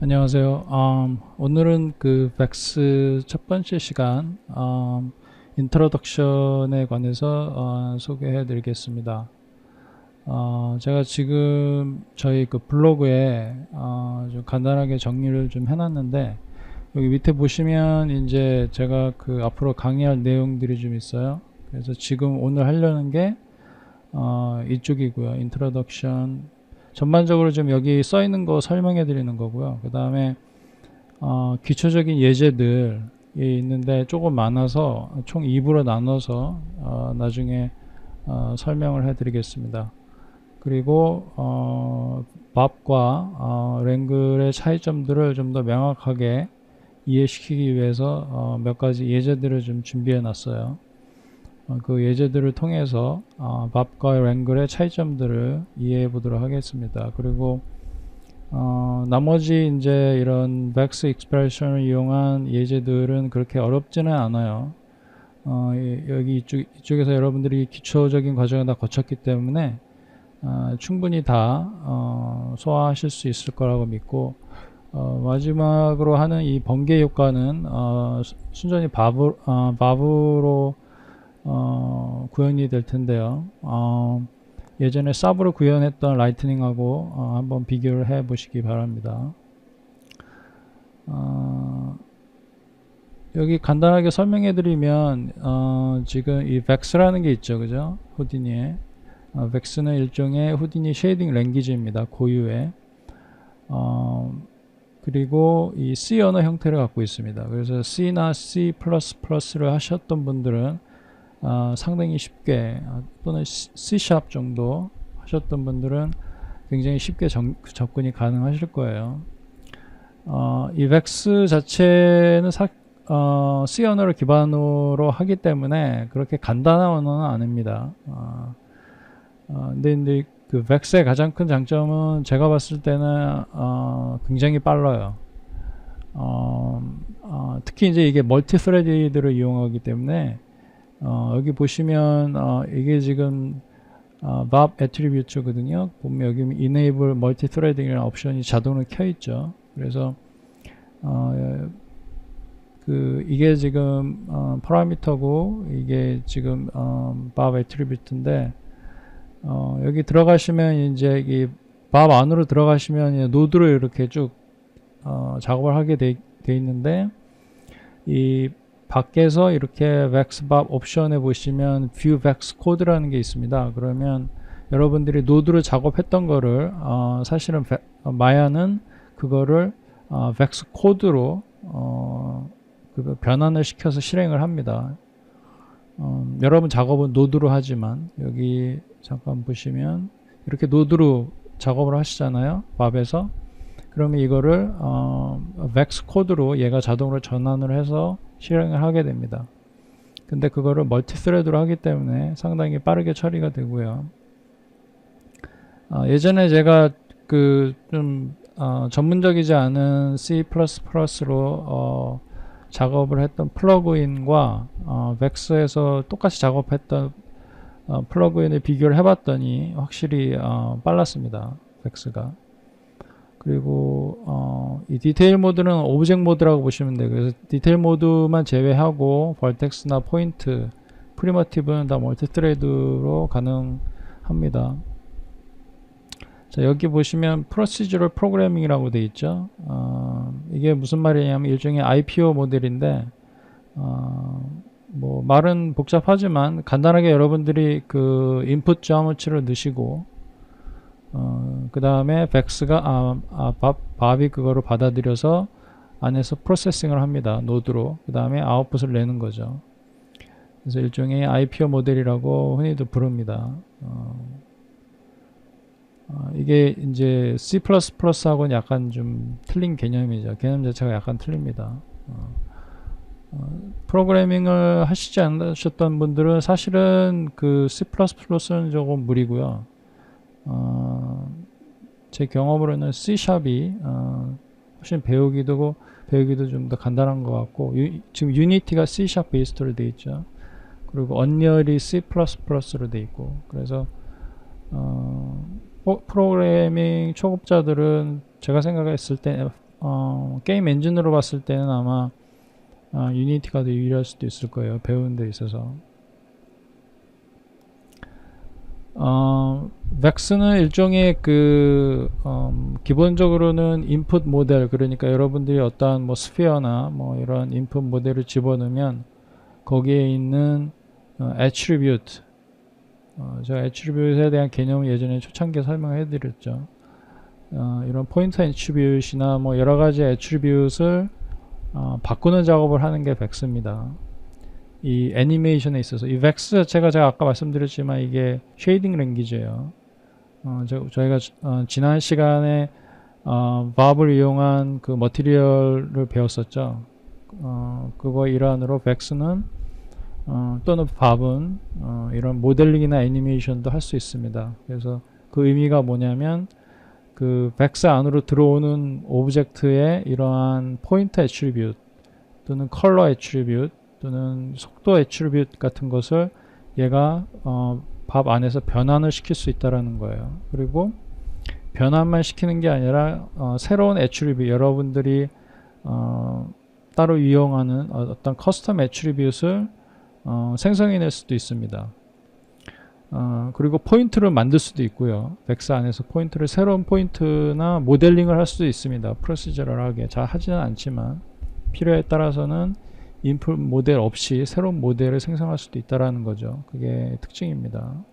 안녕하세요. 오늘은 그 벡스 첫 번째 시간 인트로덕션에 관해서 소개해 드리겠습니다. 제가 지금 저희 그 블로그에 좀 간단하게 정리를 좀 해놨는데, 여기 밑에 보시면 이제 제가 그 앞으로 강의할 내용들이 좀 있어요. 그래서 지금 오늘 하려는 게 이쪽이고요. 인트로덕션 전반적으로 좀 여기 써 있는 거 설명해 드리는 거고요. 그 다음에 기초적인 예제들이 있는데 조금 많아서 총 2부로 나눠서 나중에 설명을 해 드리겠습니다. 그리고 밥과 랭글의 차이점들을 좀 더 명확하게 이해시키기 위해서 몇 가지 예제들을 좀 준비해 놨어요. 그 예제들을 통해서 밥과 랭글의 차이점들을 이해해 보도록 하겠습니다. 그리고 나머지 이제 이런 벡스 익스프레션을 이용한 예제들은 그렇게 어렵지는 않아요. 여기 이쪽에서 여러분들이 기초적인 과정을 다 거쳤기 때문에 충분히 다 소화하실 수 있을 거라고 믿고, 마지막으로 하는 이 번개 효과는 순전히 밥으로 구현이 될 텐데요. 예전에 sab으로 구현했던 라이트닝하고 한번 비교를 해 보시기 바랍니다. 여기 간단하게 설명해 드리면 지금 이 벡스라는 게 있죠, 그죠? 후디니에 벡스는 일종의 후디니 쉐이딩 랭귀지입니다. 고유의 그리고 이 C 언어 형태를 갖고 있습니다. 그래서 C나 C++를 하셨던 분들은 상당히 쉽게, 또는 C# 정도 하셨던 분들은 굉장히 쉽게 접근이 가능하실 거예요. 이 벡스 자체는 C 언어를 기반으로 하기 때문에 그렇게 간단한 언어는 아닙니다. 근데 그 벡스의 가장 큰 장점은 제가 봤을 때는 굉장히 빨라요. 특히 이제 이게 멀티 스레디드를 이용하기 때문에 여기 보시면 이게 지금 VAB 애트리뷰트거든요. 보면 여기 Enable Multithreading이라는 옵션이 자동으로 켜 있죠. 그래서 이게 지금 파라미터고, 이게 지금 VAB 애트리뷰트인데, 여기 들어가시면 이제 이 VAB 안으로 들어가시면 노드로 이렇게 쭉 작업을 하게 돼 있는데, 이 밖에서 이렇게 VexVAB 옵션에 보시면 View Vex Code라는 게 있습니다. 그러면 여러분들이 노드로 작업했던 거를 사실은 마야는 그거를 Vex 코드로 변환을 시켜서 실행을 합니다. 여러분 작업은 노드로 하지만 여기 잠깐 보시면 이렇게 노드로 작업을 하시잖아요, 밥에서. 그러면 이거를 Vex 코드로 얘가 자동으로 전환을 해서 실행을 하게 됩니다. 근데 그거를 멀티스레드로 하기 때문에 상당히 빠르게 처리가 되고요. 예전에 제가 좀 전문적이지 않은 C++로 작업을 했던 플러그인과 벡스에서 똑같이 작업했던 플러그인을 비교를 해봤더니 확실히 빨랐습니다, 벡스가. 그리고 이 디테일 모드는 오브젝트 모드라고 보시면 돼요. 그래서 디테일 모드만 제외하고 벌텍스나 포인트, 프리머티브는 다 멀티트레드로 가능합니다. 자, 여기 보시면 프로시저럴 프로그래밍이라고 되어 있죠. 이게 무슨 말이냐면 일종의 IPO 모델인데, 뭐 말은 복잡하지만 간단하게 여러분들이 그 인풋 자모치를 넣으시고, 그 다음에 벡스가 밥이 그거를 받아들여서 안에서 프로세싱을 합니다, 노드로. 그 다음에 아웃풋을 내는 거죠. 그래서 일종의 IPO 모델이라고 흔히도 부릅니다. 이게 이제 C++하고는 약간 좀 틀린 개념이죠. 개념 자체가 약간 틀립니다. 프로그래밍을 하시지 않으셨던 분들은 사실은 그 C++는 조금 무리고요. 제 경험으로는 C샵이 훨씬 배우기도 좀 더 간단한 것 같고, 지금 유니티가 C샵 베이스로 되어 있죠. 그리고 언리얼이 C++로 되어 있고, 그래서 프로그래밍 초급자들은 제가 생각했을 때 게임 엔진으로 봤을 때는 아마 유니티가 더 유리할 수도 있을 거예요. 배우는 데 있어서. 벡스는 일종의 기본적으로는 인풋 모델, 그러니까 여러분들이 어떠한 뭐 스피어나 뭐 이런 인풋 모델을 집어넣으면 거기에 있는 attribute, 제가 attribute에 대한 개념을 예전에 초창기에 설명해 드렸죠. 이런 포인터 attribute이나 뭐 여러 가지 attribute을 바꾸는 작업을 하는 게 벡스입니다. 이 애니메이션에 있어서 이 벡스 자체가 제가 아까 말씀드렸지만 이게 쉐이딩 랭귀지예요. 저희가 지난 시간에 밥을 이용한 그 머티리얼을 배웠었죠. 그거 일환으로 벡스는 또는 밥은 이런 모델링이나 애니메이션도 할 수 있습니다. 그래서 그 의미가 뭐냐면 그 벡스 안으로 들어오는 오브젝트의 이러한 포인트 애트리뷰트 또는 컬러 애트리뷰트 또는 속도 애트리뷰트 같은 것을 얘가 밥 안에서 변환을 시킬 수 있다라는 거예요. 그리고 변환만 시키는 게 아니라 새로운 애트리뷰트, 여러분들이 따로 이용하는 어떤 커스텀 애트리뷰트를 생성해낼 수도 있습니다. 그리고 포인트를 만들 수도 있고요. 벡스 안에서 포인트를 새로운 포인트나 모델링을 할 수도 있습니다. 프로시저럴하게 잘 하지는 않지만 필요에 따라서는 인풋 모델 없이 새로운 모델을 생성할 수도 있다라는 거죠. 그게 특징입니다.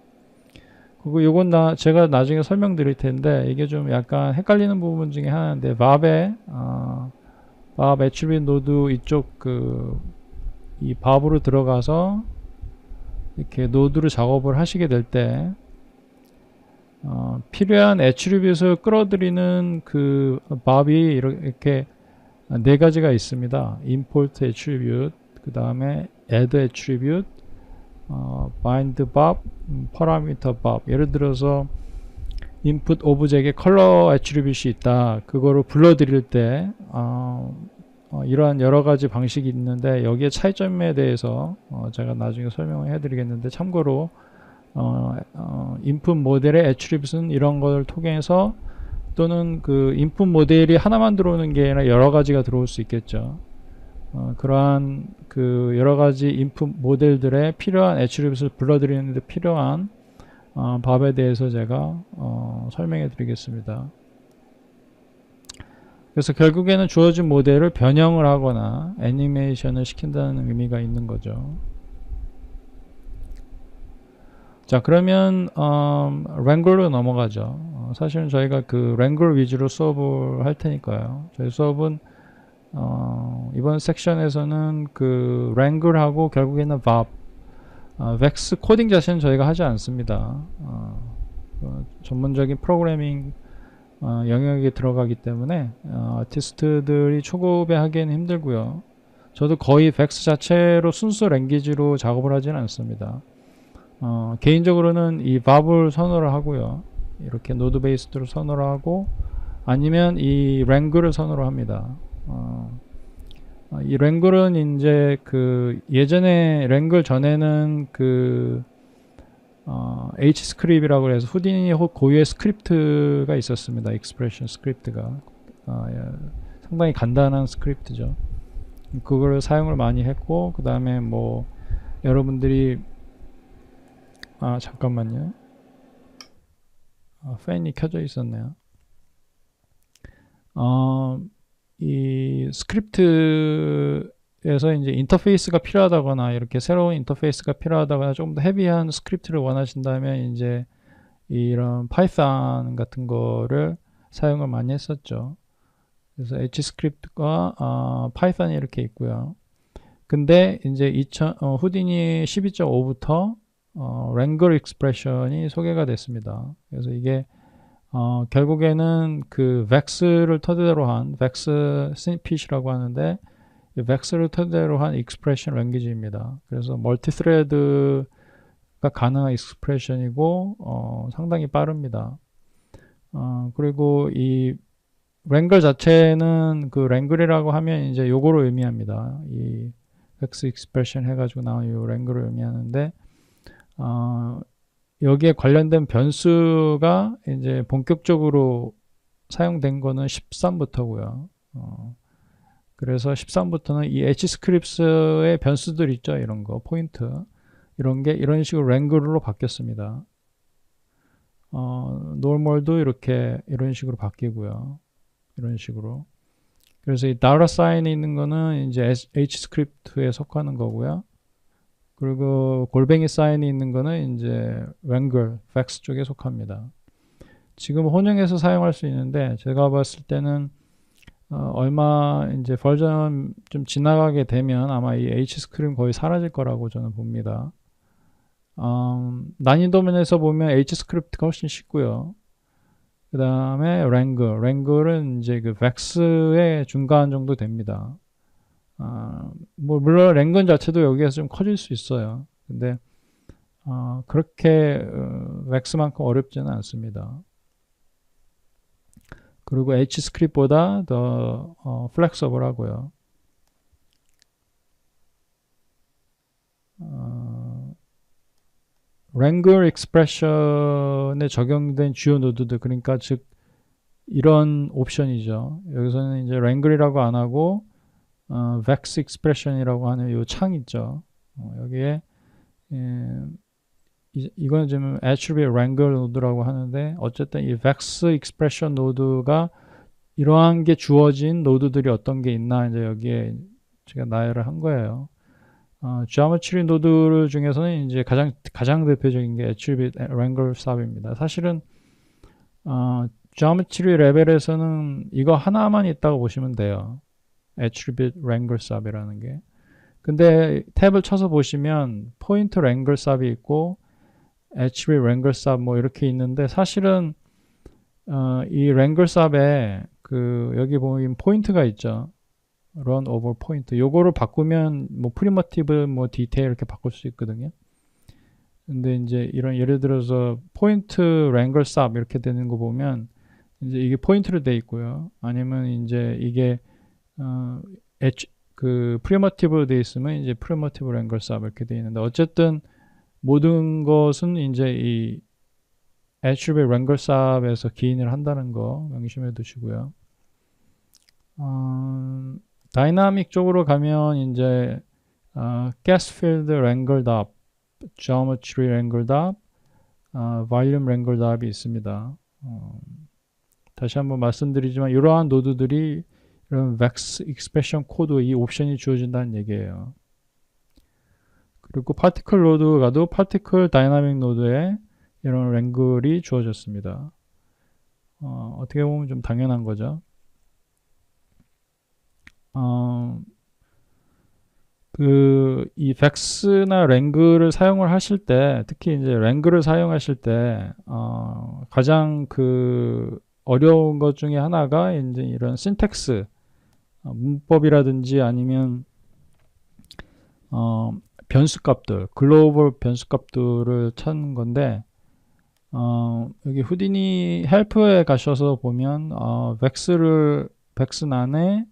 그리고 요건 제가 나중에 설명드릴 텐데 이게 좀 약간 헷갈리는 부분 중에 하나인데 밥의 밥 애트리뷰트 노드 이쪽 이 밥으로 들어가서 이렇게 노드로 작업을 하시게 될 때 필요한 애트리뷰트를 끌어들이는 그 밥이 이렇게 네 가지가 있습니다. import attribute, 그 다음에 add attribute, bind bob, parameter bob. 예를 들어서 input 오브젝트에 컬러 attribute이 있다. 그거를 불러들일 때 이러한 여러 가지 방식이 있는데 여기에 차이점에 대해서 제가 나중에 설명을 해드리겠는데 참고로 input 모델의 attribute는 이런 걸 통해서 또는 그 인풋 모델이 하나만 들어오는 게 아니라 여러 가지가 들어올 수 있겠죠. 그러한 그 여러 가지 인풋 모델들의 필요한 애트리뷰트를 불러들이는 데 필요한 밥에 대해서 제가 설명해 드리겠습니다. 그래서 결국에는 주어진 모델을 변형을 하거나 애니메이션을 시킨다는 의미가 있는 거죠. 자, 그러면 랭글로 넘어가죠. 사실은 저희가 그 랭글 위주로 수업을 할 테니까요. 저희 수업은 이번 섹션에서는 그 랭글하고 결국에는 벡스 코딩 자체는 저희가 하지 않습니다. 전문적인 프로그래밍 영역에 들어가기 때문에 아티스트들이 초급에 하기에는 힘들고요. 저도 거의 벡스 자체로 순수 랭귀지로 작업을 하지는 않습니다. 개인적으로는 이 밥을 선호를 하고요. 이렇게 노드 베이스드로 선호를 하고 아니면 이 랭글을 선호를 합니다. 이 랭글은 이제 그 예전에 랭글 전에는 그 H 스크립이라고 해서 후디니 고유의 스크립트가 있었습니다. 익스프레션 스크립트가 상당히 간단한 스크립트죠. 그걸 사용을 많이 했고 그 다음에 뭐 여러분들이 잠깐만요. 팬이 켜져 있었네요. 이 스크립트에서 이제 인터페이스가 필요하다거나 이렇게 새로운 인터페이스가 필요하다거나 조금 더 헤비한 스크립트를 원하신다면 이제 이런 파이썬 같은 거를 사용을 많이 했었죠. 그래서 H 스크립트가 파이썬이 이렇게 있고요. 근데 이제 후디니 12.5부터 랭글 익스프레션이 소개가 됐습니다. 그래서 이게 결국에는 그 벡스를 토대로 한 벡스 스니핏이라고 하는데 이 벡스를 토대로 한 익스프레션 랭귀지입니다. 그래서 멀티 스레드가 가능한 익스프레션이고 상당히 빠릅니다. 그리고 이 랭글 자체는 그 랭글이라고 하면 이제 요거를 의미합니다. 이 벡스 익스프레션 해가지고 나온 요 랭글을 의미하는데 여기에 관련된 변수가 이제 본격적으로 사용된 거는 13부터고요. 그래서 13부터는 이 H스크립트의 변수들 있죠. 이런 거, 포인트. 이런 게 이런 식으로 랭글로 바뀌었습니다. 노멀도 이렇게 이런 식으로 바뀌고요. 이런 식으로. 그래서 이 달러 사인이 있는 거는 이제 H스크립트에 속하는 거고요. 그리고 골뱅이 사인이 있는 거는 이제 랭글, 팩스 쪽에 속합니다. 지금 혼용해서 사용할 수 있는데 제가 봤을 때는 얼마 이제 버전 좀 지나가게 되면 아마 이 H스크립트 거의 사라질 거라고 저는 봅니다. 난이도 면에서 보면 H스크립트가 훨씬 쉽고요. 그 다음에 랭글은 이제 그 벡스의 중간 정도 됩니다. 뭐 물론 랭글 자체도 여기에서 좀 커질 수 있어요. 근데 그렇게 벡스만큼 어렵지는 않습니다. 그리고 H스크립트보다 더 플렉서블하고요. 랭글 익스프레션에 적용된 주요 노드들, 그러니까 즉 이런 옵션이죠. 여기서는 이제 랭글이라고 안 하고 벡스 익스프레션이라고 하는 이 창 있죠. 여기에 이거는 지금 attribute wrangle 노드라고 하는데 어쨌든 이 vex expression 노드가 이러한 게 주어진 노드들이 어떤 게 있나 이제 여기에 제가 나열을 한 거예요. geometry 노드 중에서는 이제 가장 대표적인 게 attribute wrangle sub입니다. 사실은 geometry 레벨에서는 이거 하나만 있다고 보시면 돼요. attribute wrangle sub이라는 게. 근데 탭을 쳐서 보시면 point wrangle sub이 있고 attribute wrangle sub 뭐 이렇게 있는데 사실은 이 wrangle sub에 그 여기 보면 포인트가 있죠. run over point. 요거를 바꾸면 뭐 primitive 뭐 detail 이렇게 바꿀 수 있거든요. 근데 이제 이런 예를 들어서 포인트 wrangle sub 이렇게 되는 거 보면 이제 이게 포인트로 돼 있고요. 아니면 이제 이게 그 primitive 돼 있으면 이제 primitive wrangle sub 이렇게 돼 있는데 어쨌든 모든 것은 이제 이 attribute wrangle sub에서 기인을 한다는 거 명심해 두시고요. 다이나믹 쪽으로 가면 이제 gas field wrangled up, geometry wrangled up, volume wrangled up이 있습니다. 다시 한번 말씀드리지만 이러한 노드들이 이런 vex expression 코드 이 옵션이 주어진다는 얘기예요. 그리고 파티클 노드 가도 파티클 다이나믹 노드에 이런 랭글이 주어졌습니다. 어떻게 보면 좀 당연한 거죠. 이 벡스나 랭글을 사용을 하실 때, 특히 이제 랭글을 사용하실 때, 가장 그 어려운 것 중에 하나가 이제 이런 신텍스, 문법이라든지 아니면, 변수값들, 글로벌 변수값들을 찾는 건데, 여기 후디니 헬프에 가셔서 보면, 벡스 안에,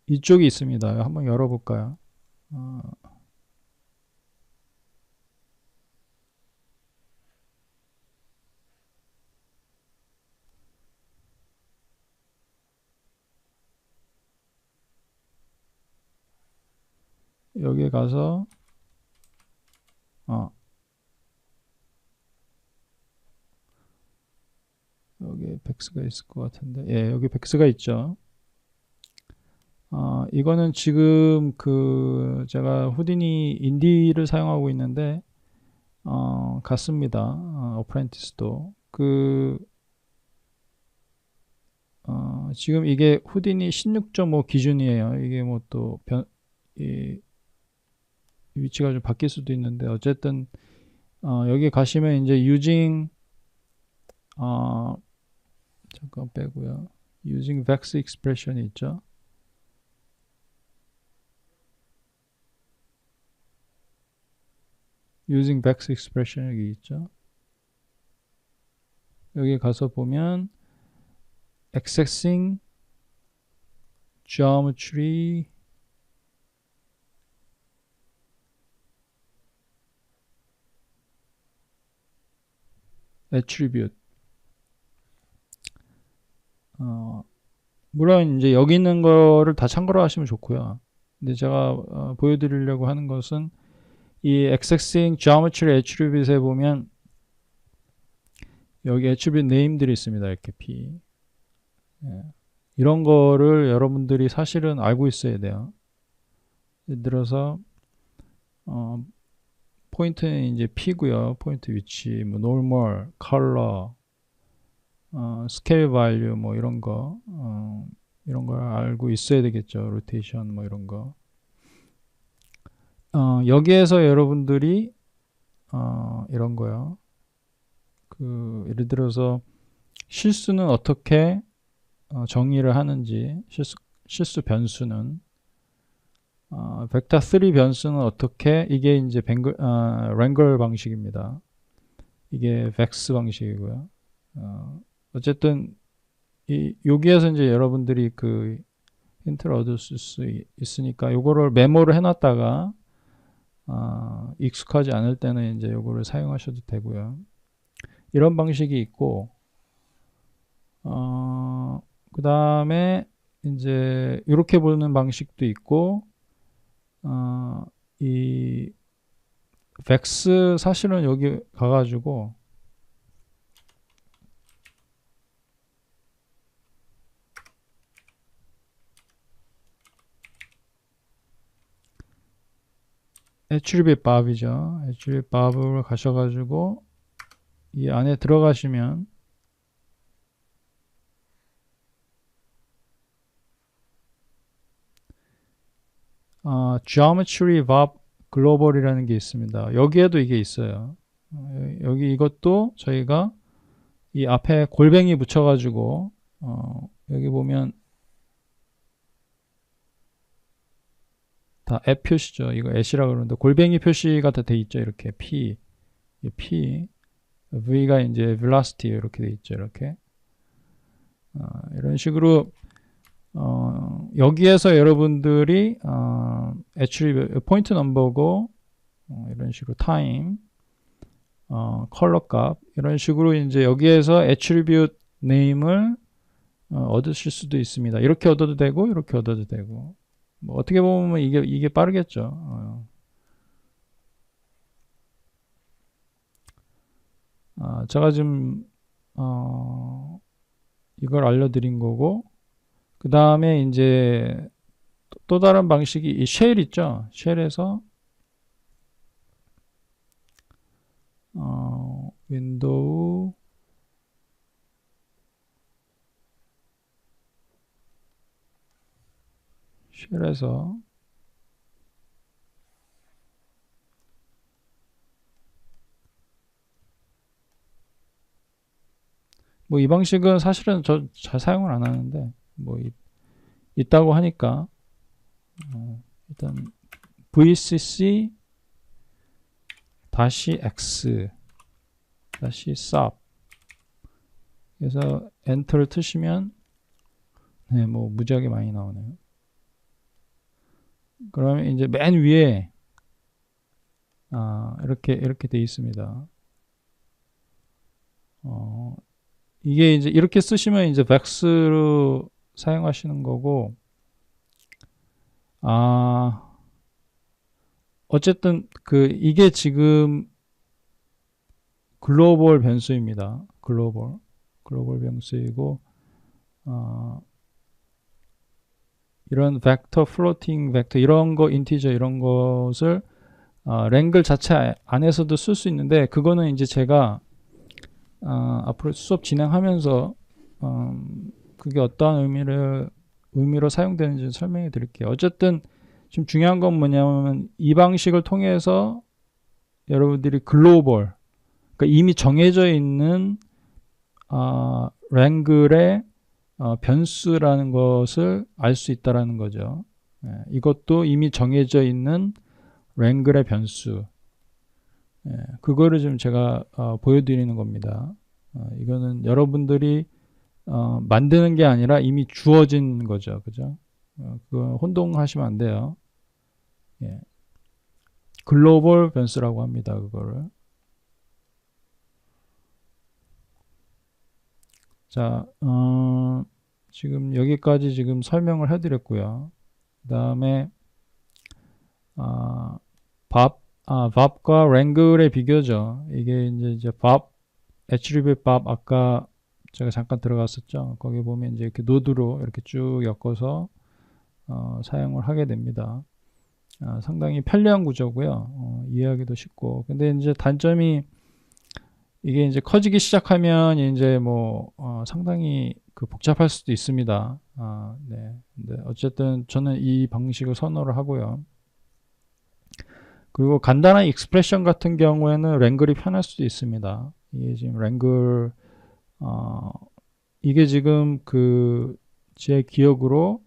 이쪽이 있습니다. 한번 열어볼까요? 여기에 가서, 여기 벡스가 있을 것 같은데, 예, 여기 벡스가 있죠. 이거는 지금 그 제가 후디니 인디를 사용하고 있는데 같습니다. 어프렌티스도 지금 이게 후디니 16.5 기준이에요. 이게 뭐 또 이 위치가 좀 바뀔 수도 있는데 어쨌든 여기 가시면 이제 using 잠깐 빼고요. using vex expression이 있죠. using vex expression 여기 있죠. 여기 가서 보면 accessing geometry attribute 물론 이제 여기 있는 거를 다 참고로 하시면 좋고요. 근데 제가 보여드리려고 하는 것은 이 accessing geometry attribute에 보면 여기 attribute name들이 있습니다. 이렇게 P. 예. 이런 거를 여러분들이 사실은 알고 있어야 돼요. 예를 들어서 포인트는 이제 P고요. 포인트 위치, 뭐 normal, color, scale value 뭐 이런 거 이런 걸 알고 있어야 되겠죠. rotation 뭐 이런 거. 여기에서 여러분들이 이런 거요. 그 예를 들어서 실수는 어떻게 정의를 하는지, 실수 변수는 벡터 3 변수는 어떻게, 이게 이제 랭글 방식입니다. 이게 벡스 방식이고요. 어쨌든 여기에서 이제 여러분들이 그 힌트를 얻을 수 있으니까 요거를 메모를 해놨다가 익숙하지 않을 때는 이제 요거를 사용하셔도 되고요. 이런 방식이 있고 그 다음에 이제 이렇게 보는 방식도 있고 이 벡스 사실은 여기 가가지고 attribute bab이죠. attribute bab을 가셔가지고 이 안에 들어가시면 geometry bob global이라는 게 있습니다. 여기에도 이게 있어요. 여기 이것도 저희가 이 앞에 골뱅이 붙여가지고 여기 보면 다 @ 표시죠. 이거 @이라고 그러는데 골뱅이 표시가 다 돼 있죠. 이렇게 P, V가 이제 velocity 이렇게 돼 있죠. 이렇게 이런 식으로 여기에서 여러분들이 attribute 포인트 넘버고 이런 식으로 time, 컬러 값 이런 식으로 이제 여기에서 attribute name을 얻으실 수도 있습니다. 이렇게 얻어도 되고 이렇게 얻어도 되고 뭐 어떻게 보면 이게 빠르겠죠. 제가 지금 이걸 알려드린 거고 그 다음에 이제 또 다른 방식이 이 쉘 있죠. 쉘에서 윈도우 쉘에서 뭐 이 방식은 사실은 저 잘 사용을 안 하는데 뭐 있다고 하니까 일단 VCC -x -sub 그래서 엔터를 트시면 네, 뭐 무지하게 많이 나오네요. 그러면 이제 맨 위에 이렇게 돼 있습니다. 이게 이제 이렇게 쓰시면 이제 벡스로 사용하시는 거고 어쨌든 이게 지금 글로벌 변수입니다. 글로벌 변수이고 이런 벡터, 플로팅 벡터 이런 거 인티저 이런 것을 랭글 자체 안에서도 쓸 수 있는데 그거는 이제 제가 앞으로 수업 진행하면서 그게 어떠한 의미로 사용되는지 설명해 드릴게요. 어쨌든 지금 중요한 건 뭐냐면 이 방식을 통해서 여러분들이 글로벌 그러니까 이미 정해져 있는 랭글의 변수라는 것을 알 수 있다라는 거죠. 이것도 이미 정해져 있는 랭글의 변수 그거를 좀 제가 보여드리는 겁니다. 이거는 여러분들이 만드는 게 아니라 이미 주어진 거죠. 그죠? 그거 혼동하시면 안 돼요. 예. 글로벌 변수라고 합니다. 그거를. 자, 지금 여기까지 지금 설명을 해드렸고요. 그 다음에 밥과 랭글의 비교죠. 이게 이제 밥, attribute 밥 아까 제가 잠깐 들어갔었죠. 거기 보면 이제 이렇게 노드로 이렇게 쭉 엮어서 사용을 하게 됩니다. 상당히 편리한 구조고요. 이해하기도 쉽고. 근데 이제 단점이 이게 이제 커지기 시작하면 이제 뭐 상당히 복잡할 수도 있습니다. 네. 근데 어쨌든 저는 이 방식을 선호를 하고요. 그리고 간단한 익스프레션 같은 경우에는 랭글이 편할 수도 있습니다. 이게 지금 랭글 이게 지금 제 기억으로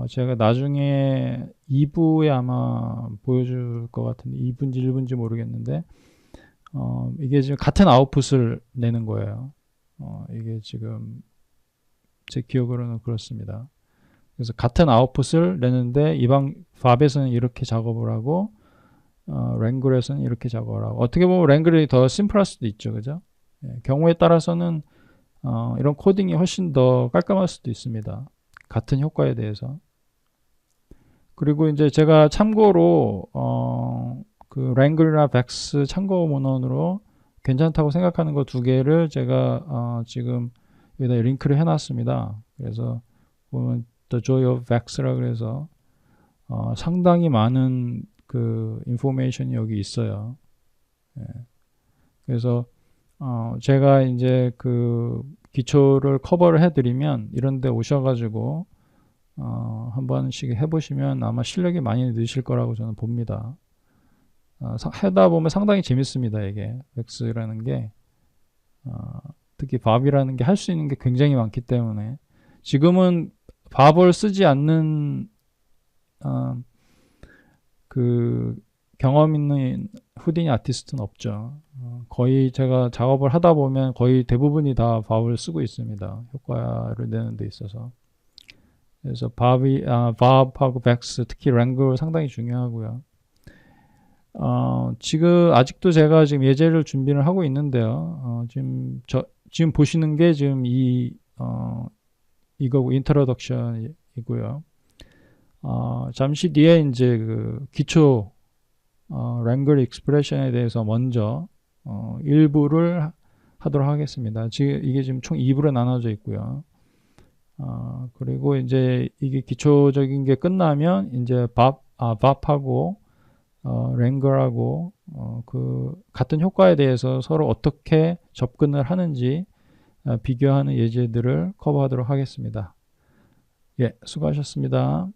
제가 나중에 2부에 아마 보여줄 것 같은데 2부인지 1부인지 모르겠는데 이게 지금 같은 아웃풋을 내는 거예요. 이게 지금 제 기억으로는 그렇습니다. 그래서 같은 아웃풋을 내는데 밥에서는 이렇게 작업을 하고 랭글에서는 이렇게 작업을 하고 어떻게 보면 랭글이 더 심플할 수도 있죠, 그죠? 경우에 따라서는 이런 코딩이 훨씬 더 깔끔할 수도 있습니다. 같은 효과에 대해서. 그리고 이제 제가 참고로 랭글이나 백스 참고 문헌으로 괜찮다고 생각하는 거 2개를 제가 지금 여기다 링크를 해놨습니다. 그래서 보면 The Joy of Vex라 그래서 상당히 많은 인포메이션이 여기 있어요. 예. 그래서 제가 이제 기초를 커버를 해드리면 이런데 오셔가지고 한 번씩 해보시면 아마 실력이 많이 느실 거라고 저는 봅니다. 하다 보면 상당히 재밌습니다. 이게 벡스라는 게 특히 밥이라는 게 할 수 있는 게 굉장히 많기 때문에 지금은 밥을 쓰지 않는 경험 있는 후디니 아티스트는 없죠. 거의 제가 작업을 하다 보면 거의 대부분이 다 밥을 쓰고 있습니다. 효과를 내는 데 있어서. 그래서 밥하고 벡스, 특히 랭글 상당히 중요하고요. 아직도 제가 지금 예제를 준비를 하고 있는데요. 지금 보시는 게 지금 이거고, 인트로덕션이고요. 잠시 뒤에 이제 기초, 랭글 익스프레션에 대해서 먼저, 일부를 하도록 하겠습니다. 이게 지금 총 2부로 나눠져 있고요. 그리고 이제 이게 기초적인 게 끝나면 이제 밥하고 랭글하고 같은 효과에 대해서 서로 어떻게 접근을 하는지 비교하는 예제들을 커버하도록 하겠습니다. 예, 수고하셨습니다.